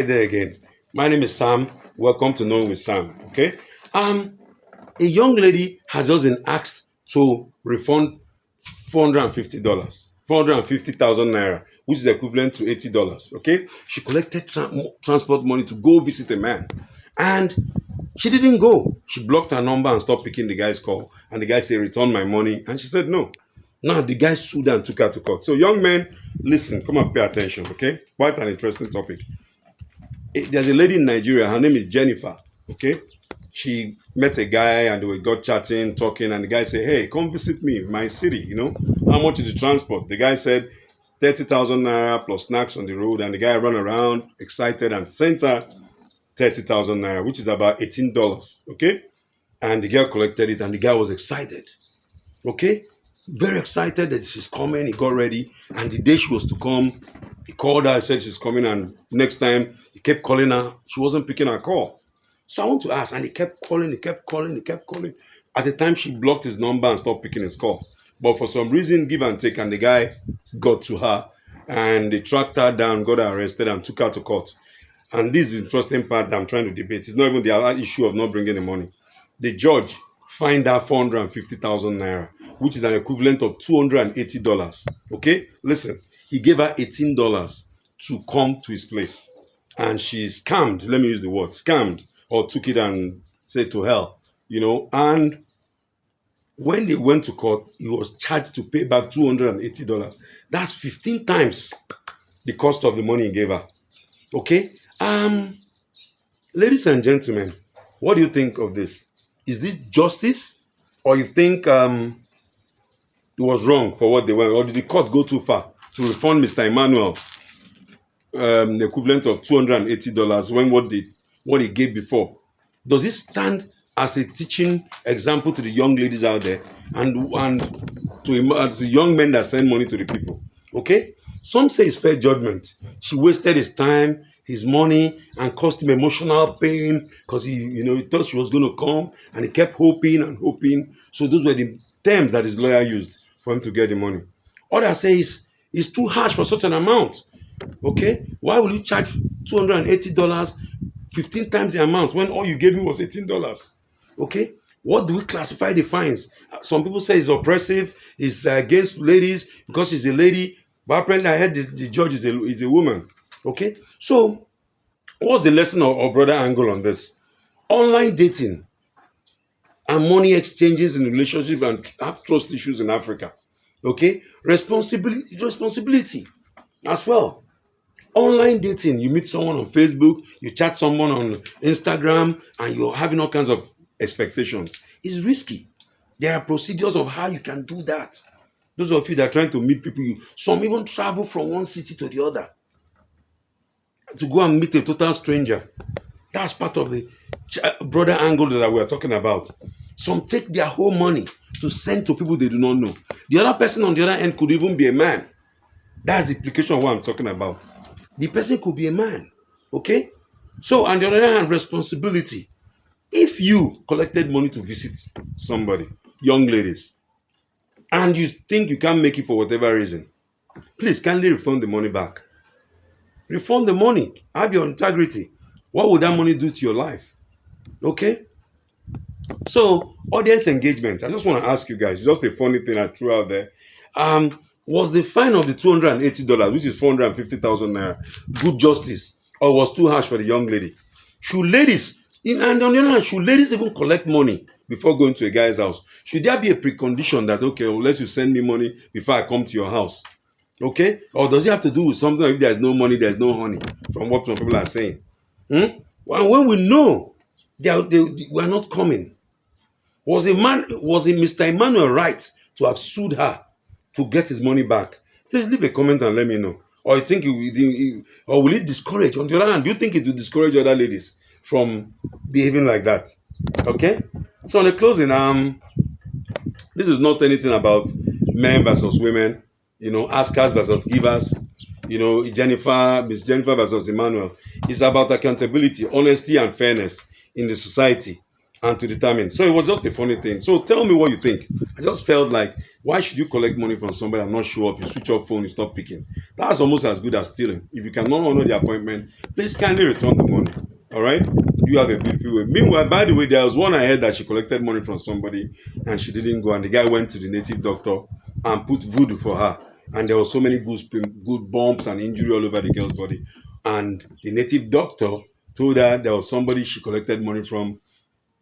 Hey there again. My name is Sam. Welcome to Knowing with Sam. Okay. A young lady has just been asked to refund $450, 450,000 naira, which is equivalent to $80. Okay. She collected transport money to go visit a man, and she didn't go. She blocked her number and stopped picking the guy's call. And the guy said, "Return my money." And she said, "No." Now the guy sued her and took her to court. So, young men, listen, come and pay attention. Okay. Quite an interesting topic. There's a lady in Nigeria. Her name is Jennifer. Okay, she met a guy and we got chatting, talking, and the guy said, "Hey, come visit me in my city. How much is the transport?" The guy said 30,000 naira plus snacks on the road, and the guy ran around excited and sent her 30,000 naira, which is about $18. Okay, and the girl collected it, and the guy was excited. Okay, very excited that she's coming. He got ready, and the day she was to come, he called her, said she's coming, and next time he kept calling her. She wasn't picking her call. So I want to ask, and he kept calling, he kept calling, he kept calling. At the time, she blocked his number and stopped picking his call. But for some reason, give and take, and the guy got to her, and they tracked her down, got her arrested, and took her to court. And this is the interesting part that I'm trying to debate. It's not even the other issue of not bringing the money. The judge fined her 450,000 naira, which is an equivalent of $280. Okay, listen, he gave her $18 to come to his place, and she scammed. Let me use the word scammed, or took it and said to hell. And when they went to court, he was charged to pay back $280. That's 15 times the cost of the money he gave her. Okay, ladies and gentlemen, what do you think of this? Is this justice, or you think it was wrong for what they went, or did the court go too far to refund Mr. Emmanuel the equivalent of $280 when what he gave before? Does it stand as a teaching example to the young ladies out there, and to young men that send money to the people? Okay, some say it's fair judgment. She wasted his time, his money, and caused him emotional pain because he thought she was going to come, and he kept hoping and hoping. So those were the terms that his lawyer used for him to get the money. Others say it's too harsh for such an amount. Okay, why will you charge $280, 15 times the amount, when all you gave me was $18? Okay, what do we classify the fines? Some people say it's oppressive, it's against ladies because she's a lady, but apparently I heard the judge is a woman. Okay, so what's the lesson or brother angle on this? Online dating and money exchanges in relationship and have trust issues in Africa. Okay, responsibility as well. Online dating, you meet someone on Facebook, you chat someone on Instagram, and you're having all kinds of expectations. It's risky. There are procedures of how you can do that. Those of you that are trying to meet people, some even travel from one city to the other to go and meet a total stranger. That's part of the broader angle that we are talking about. Some take their whole money to send to people they do not know. The other person on the other end could even be a man. That's the implication of what I'm talking about. The person could be a man. Okay? So, on the other hand, responsibility. If you collected money to visit somebody, young ladies, and you think you can't make it for whatever reason, please kindly refund the money back. Refund the money. Have your integrity. What would that money do to your life? Okay? So, audience engagement. I just want to ask you guys, just a funny thing I threw out there. Was the fine of the $280, which is 450,000 naira, good justice, or was too harsh for the young lady? Should ladies, and on the other hand, should ladies even collect money before going to a guy's house? Should there be a precondition that, okay, unless you send me money before I come to your house? Okay? Or does it have to do with something like if there's no money, there's no honey, from what some people are saying? And when we know they are not coming, was Mr. Emmanuel right to have sued her to get his money back? Please leave a comment and let me know. Or you think or will it discourage? On the other hand, do you think it will discourage other ladies from behaving like that? Okay. So on the closing, this is not anything about men versus women, askers versus givers, Miss Jennifer versus Emmanuel. It's about accountability, honesty, and fairness in the society. and to determine. So it was just a funny thing. So tell me what you think. I just felt like, why should you collect money from somebody and not show up? You switch off phone, you stop picking. That's almost as good as stealing. If you cannot honor the appointment, please kindly return the money. All right? You have a beautiful way. Meanwhile, by the way, there was one I heard that she collected money from somebody and she didn't go, and the guy went to the native doctor and put voodoo for her. And there was so many good bumps and injury all over the girl's body. And the native doctor told her there was somebody she collected money from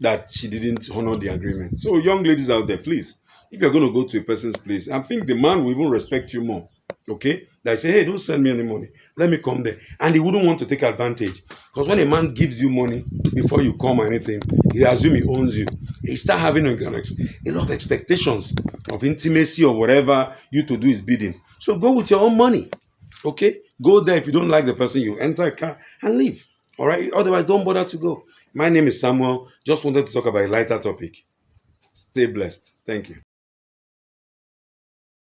that she didn't honor the agreement. So, young ladies out there, please, if you're going to go to a person's place, I think the man will even respect you more. Okay? Like say, hey, don't send me any money. Let me come there. And he wouldn't want to take advantage. Because when a man gives you money before you come or anything, he assume he owns you. He start having a lot of expectations of intimacy or whatever you to do his bidding. So go with your own money. Okay? Go there. If you don't like the person, you enter a car and leave. All right? Otherwise, don't bother to go. My name is Samuel. Just wanted to talk about a lighter topic. Stay blessed. Thank you.